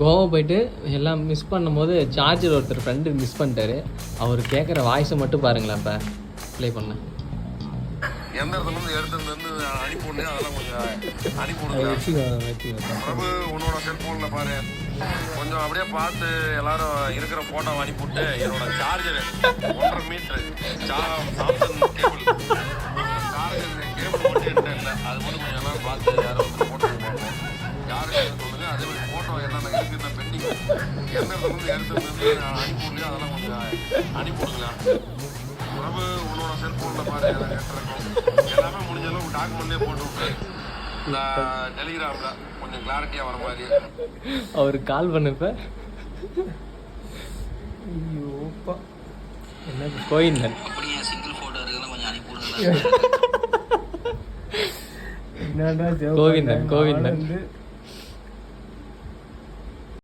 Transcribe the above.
கோவா போயிட்டு எல்லாம் மிஸ் பண்ணும்போது சார்ஜர் ஒருத்தர் ஃப்ரெண்டு மிஸ் பண்ணிட்டாரு. அவர் கேட்குற வாய்ஸை மட்டும் பாருங்களேன். இப்போ ப்ளே பண்ண எந்த இடத்துல எடுத்து அனுப்பிவிடு, அதெல்லாம் கொஞ்சம் அனுப்பிவிடுங்க. பிரபு உன்னோட செல்ஃபோனில் பாரு, கொஞ்சம் அப்படியே பார்த்து எல்லாரும் இருக்கிற ஃபோட்டோ அனுப்பிவிட்டு என்னோட charger 1.5 metre Samsung cable charger cable மட்டும் இல்லை, அது மட்டும் கொஞ்சம் எல்லாரும் பார்த்து யாரும் ஃபோட்டோ பார்ப்போம். யாருக்கு சொல்லுங்க, அதே மாதிரி ஃபோட்டோ என்னென்ன இருக்குன்னு பெண்டிங் எந்த இடத்துல எடுத்து அனுப்பிவிடலையோ அதெல்லாம் கொஞ்சம் அனுப்பிவிடுங்க. பிரபு உன்னோட செல்ஃபோனில் பாரு, எல்லாமே முடிஞ்ச அளவுக்கு டாக்குமெண்ட்லேயே போட்டு விட்டு இந்த டெலிகிராமில் கொஞ்சம் கிளாரிட்டியாக வர மாதிரி. அவருக்கு கால் பண்ணப்ப ஐயோப்பா என்ன கோவிந்தன் அப்படியே சிங்கிள் ஃபோட்டோ இருக்குன்னா கொஞ்சம் அனுப்பி விடுங்க. கோவிந்தன்